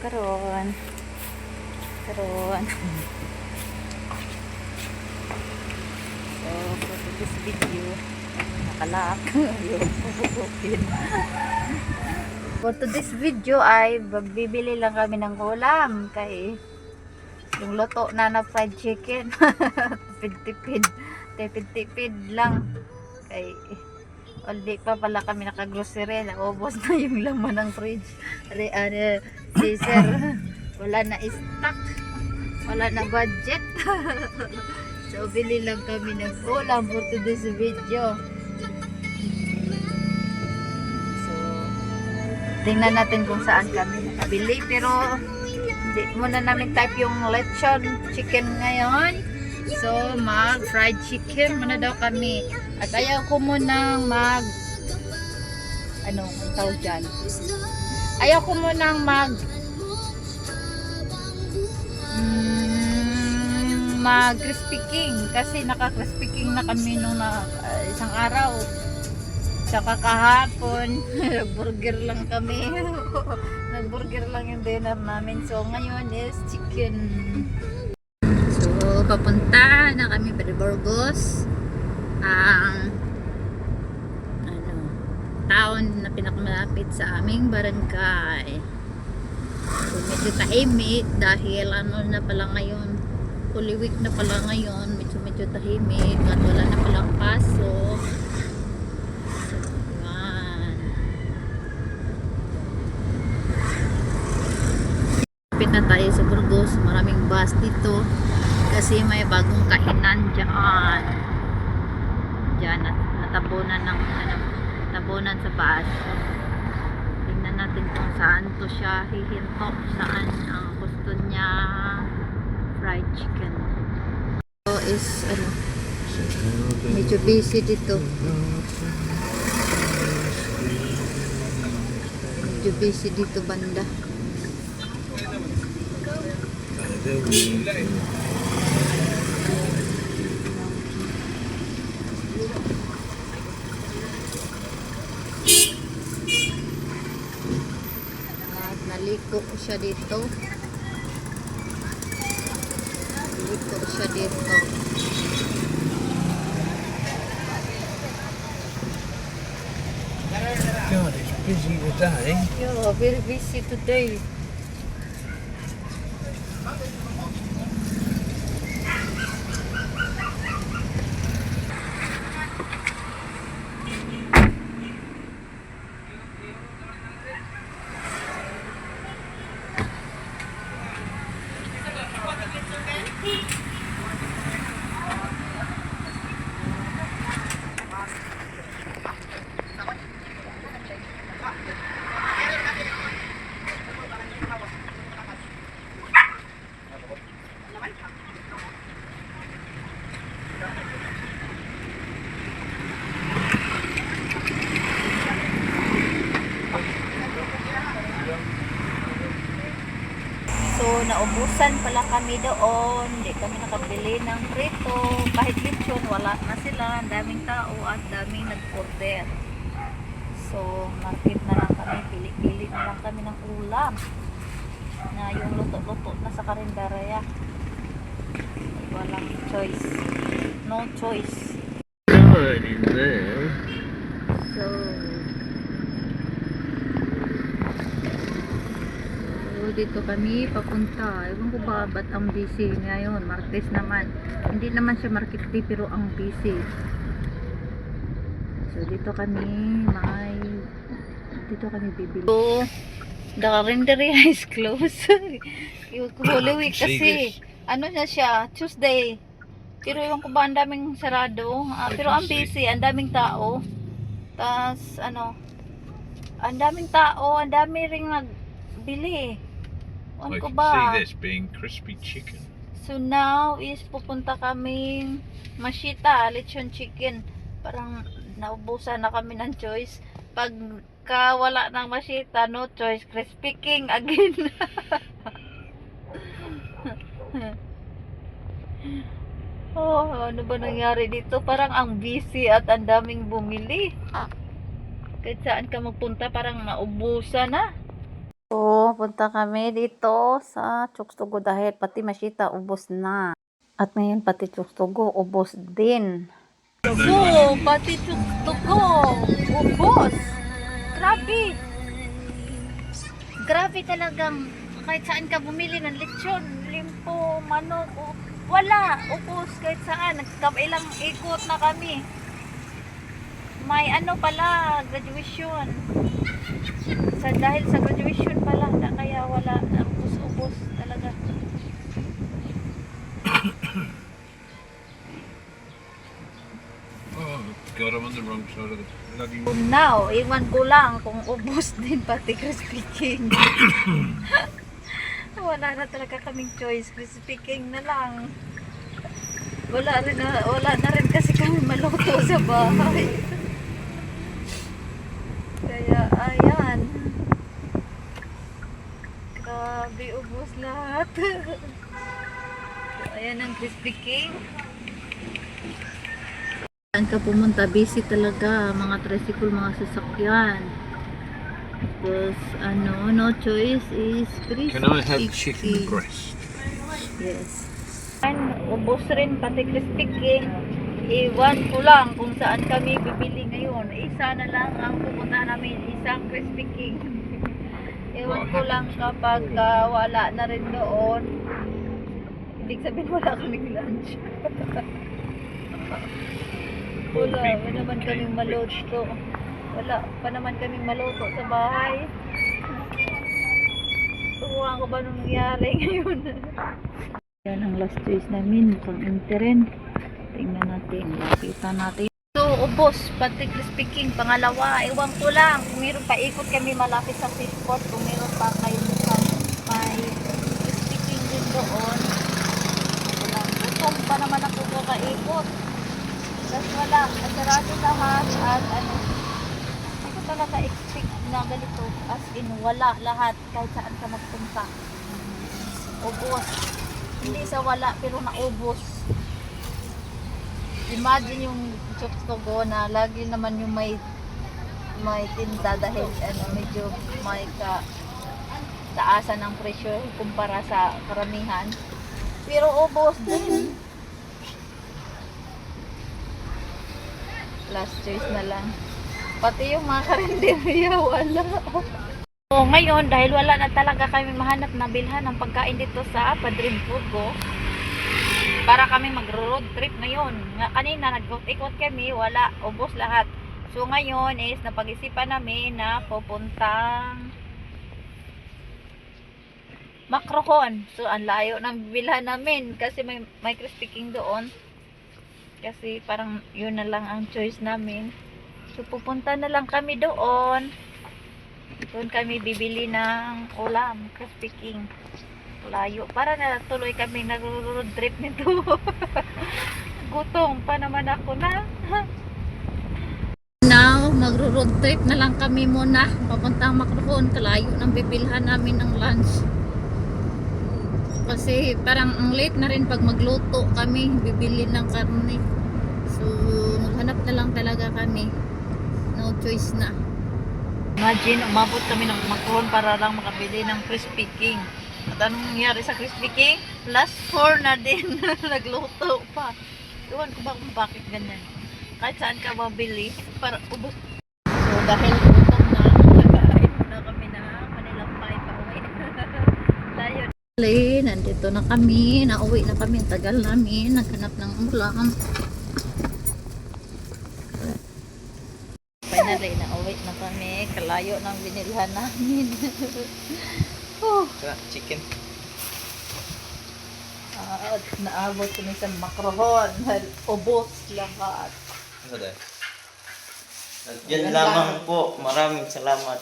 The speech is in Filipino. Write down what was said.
karon. So, for this video, nakalak yung pupukin. For today's video ay bibili lang kami ng ulam kay yung luto na fried chicken. tipid lang kay hindi pa pala kami nakagrocery, naubos na yung laman ng fridge. Freezer. Wala na stock, wala na budget. So bili lang kami ng ulam for today's video. So tingnan natin kung saan kami nakabili, pero hindi muna namin type yung lechon chicken ngayon. So mag fried chicken muna daw kami, at ayaw ko munang mag ang tawag dyan, ayaw ko munang mag crispy king kasi naka crispy king na kami nung isang araw, saka kahapon nagburger lang kami. Nagburger lang yung dinner namin. So ngayon is chicken. So papunta na kami pa Burgos, ang town na pinakamalapit sa aming barangay. So medyo tahimik dahil na pala ngayon, Holy Week na pala ngayon, medyo tahimik at wala na palang pasok. Yan. Lapit na tayo sa Burgos, maraming bus dito kasi may bagong kainan dyan natabunan ng tabunan sa bus. Tingnan natin kung saan to siya hihinto, saan ang gusto niya fried chicken. So is medyo busy dito, banda. At naliko siya dito. God, it's busy today. Yeah, very busy today. So, naubusan pala kami doon. Hindi kami nakabili ng prito. Kahit lechon, wala na sila. Ang daming tao at daming nag-order. So, market na lang kami. Pili-pili na lang kami ng ulam na yung luto-luto na sa karinderya. Walang choice. No choice. Good in there. So, dito kami papunta. Ewan ko ba ba't ang busy ngayon, Martes naman. Hindi naman siya market day pero ang busy. So dito kami bibili. So the carinderia is closed. Holy Week kasi ano na siya, Tuesday. Pero ewan ko ba ang daming sarado. Pero ang busy, ang daming tao. Tas ang daming tao, ang dami ring nagbili. I Ko can ba? see this being crispy chicken. So now is pupunta kami Mashita, lechon chicken. Parang naubusan na kami ng choice. Pagka wala ng Mashita, no choice, crispy king again. Oh, ano ba nangyari dito? Parang ang busy at ang daming bumili. Kahit saan ka magpunta, parang naubusan na. So, punta kami dito sa Chokstogo dahil pati Mashita ubos na. At ngayon pati Chokstogo ubos din. So, pati Chokstogo ubos. Grabe. Grabe talagang kahit saan ka bumili ng lechon, limpo, manok, wala. Ubos kahit saan. Nagkailang ikot na kami. May ano pala, graduation. Dahil sa graduation pala na kaya wala, ubos talaga. Oh God, I'm on the wrong side of the bloody. Now, iwan ko lang kung ubos din pati Crispy King. Wala na talaga kaming choice, Crispy King na lang. Wala na rin kasi kami maluto sa bahay. Kaya ayan. Grabe, ubos lahat. So, ayan ang Crispy King. Saan ka pumunta? Busy talaga. Mga tricycle, mga sasakyan. Tapos, no choice is Crispy Can I have chicken King. breast? Yes. Ubos rin pati Crispy King. Iwan ko lang kung saan kami bibili ngayon. Isa na lang ang pupunta namin, isang Crispy King. Iwan ko lang kapag wala na rin doon. Ibig sabihin wala kaming lunch. Wala naman kaming maluto. Wala pa naman kaming maluto sa bahay. Tuwa ko ba nung nangyari ngayon? Yan ang last choice namin, mukhang interin. Tingnan natin, makita natin. So, ubos, pati Crispy King, pangalawa, ewan ko lang. Kung meron pa, ikot kami malapit sa fish spot. Kung meron pa kayo may Crispy King din doon. Wala, gutom pa naman ako kakaikot. Tapos wala, masarado lahat at hindi ko talaga expect na ganito. As in, wala lahat kahit saan ka magpunta. Ubos. Hindi sa wala pero naubos. Imagine yung Chokstogo na lagi naman yung may tinda dahil medyo may taasan ng presyo kumpara sa karamihan. Pero ubos din. Last choice na lang. Pati yung mga karinderya wala. So, ngayon, dahil wala na talaga kami mahanap na bilhan ng pagkain dito sa Padrin Pugo, para kami mag-road trip ngayon. Kanina, nag-ikot kami, wala, ubos lahat. So, ngayon is napag-isipan namin na pupuntang Macrohon. So, ang layo ng bilhan namin kasi may Crispy King doon. Kasi parang yun na lang ang choice namin. So, pupunta na lang kami doon. Doon kami bibili ng ulam, Crispy King. Layo. Para na tuloy kami nag-road trip nito. Gutom pa naman ako na. Now, mag-road trip na lang kami muna. Papuntang Macrohon. Kalayo ng bibilhan namin ng lunch. Kasi parang ang late na rin pag magluto kami. Bibili ng karne. So, maghanap na lang talaga kami. No choice na. Imagine, umabot kami ng Macrohon para lang makabili ng Crispy King. At anong nangyari sa Crispy King? Plus 4 na din. Nagluto pa. Iwan ko ba kung bakit ganyan. Kahit saan ka mabili, para ubos. So, dahil gutom na, nagkain muna kami na Manilang Pie pa uwi. Layo. Nandito na kami. Nauwi na kami. Ang tagal namin. Naghanap ng ulam. Finally, nauwi na kami. Kalayo ng binilhan namin. Chicken. Naabot kami sa Macrohon. Ubos lahat. Ano dahil? At yan lamang po. Maraming salamat.